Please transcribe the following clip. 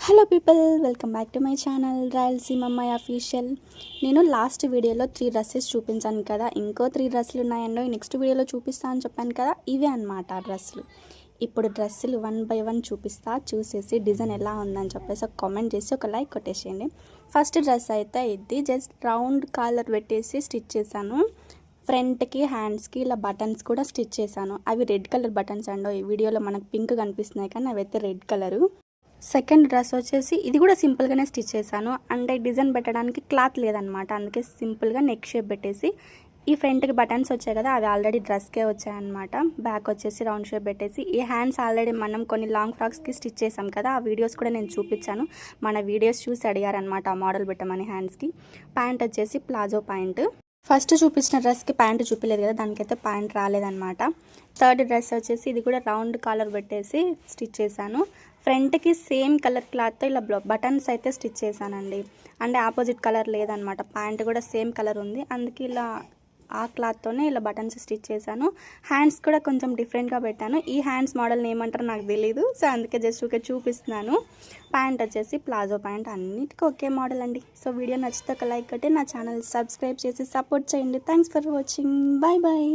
Hello people, welcome back to my channel Rayalaseema అమ్మాయి official. నేను last వీడియోలో 3 డ్రెస్సెస్ చూపించాను కదా, ఇంకో 3 డ్రెస్సులు ఉన్నాయండో నెక్స్ట్ వీడియోలో చూపిస్తా అని చెప్పాను కదా. ఇవే అనమాట ఆ డ్రెస్సులు. ఇప్పుడు డ్రెస్సులు 1 బై 1 చూపిస్తా. చూసేసి డిజైన్ ఎలా ఉందని చెప్పేసి ఒక కామెంట్ చేసి ఒక లైక్ కొట్టేసేయండి. ఫస్ట్ డ్రెస్ అయితే ఇది జస్ట్ రౌండ్ కాలర్ పెట్టేసి స్టిచ్ చేశాను. ఫ్రంట్కి హ్యాండ్స్కి ఇలా బటన్స్ కూడా స్టిచ్ చేశాను. అవి రెడ్ కలర్ బటన్స్ అండో. ఈ వీడియోలో మనకు పింక్ కనిపిస్తున్నాయి కానీ అవి అయితే రెడ్ కలరు. సెకండ్ డ్రెస్ వచ్చేసి ఇది కూడా సింపుల్గానే స్టిచ్ చేశాను. అంటే డిజైన్ పెట్టడానికి క్లాత్ లేదనమాట, అందుకే సింపుల్గా నెక్ షేప్ పెట్టేసి ఈ ఫ్రంట్కి బటన్స్ వచ్చాయి కదా, అవి ఆల్రెడీ డ్రెస్కే వచ్చాయన్నమాట. బ్యాక్ వచ్చేసి రౌండ్ షేప్ పెట్టేసి ఈ హ్యాండ్స్ ఆల్రెడీ మనం కొన్ని లాంగ్ ఫ్రాక్స్కి స్టిచ్ చేసాం కదా, ఆ వీడియోస్ కూడా నేను చూపించాను. మన వీడియోస్ చూసి అడిగారనమాట ఆ మోడల్ పెట్టమని హ్యాండ్స్కి. ప్యాంట్ వచ్చేసి ప్లాజో ప్యాంట్. ఫస్ట్ చూపించిన డ్రెస్కి ప్యాంట్ చూపించలేదు కదా, దానికైతే ప్యాంట్ రాలేదనమాట. థర్డ్ డ్రెస్ వచ్చేసి ఇది కూడా రౌండ్ కాలర్ పెట్టేసి స్టిచ్ చేశాను. ఫ్రంట్కి సేమ్ కలర్ క్లాత్తో ఇలా బటన్స్ అయితే స్టిచ్ చేశానండి. అంటే ఆపోజిట్ కలర్ లేదనమాట, ప్యాంట్ కూడా సేమ్ కలర్ ఉంది, అందుకే ఇలా ఆ క్లాత్తోనే ఇలా బటన్స్ స్టిచ్ చేశాను. హ్యాండ్స్ కూడా కొంచెం డిఫరెంట్గా పెట్టాను. ఈ హ్యాండ్స్ మోడల్ని ఏమంటారో నాకు తెలీదు, సో అందుకే జస్ట్ ఓకే చూపిస్తున్నాను. ప్యాంట్ వచ్చేసి ప్లాజో ప్యాంట్, అన్నిటికీ ఒకే మోడల్ అండి. సో వీడియో నచ్చితే ఒక లైక్ కొట్టి నా ఛానల్ సబ్స్క్రైబ్ చేసి సపోర్ట్ చేయండి. Thanks for watching. Bye bye.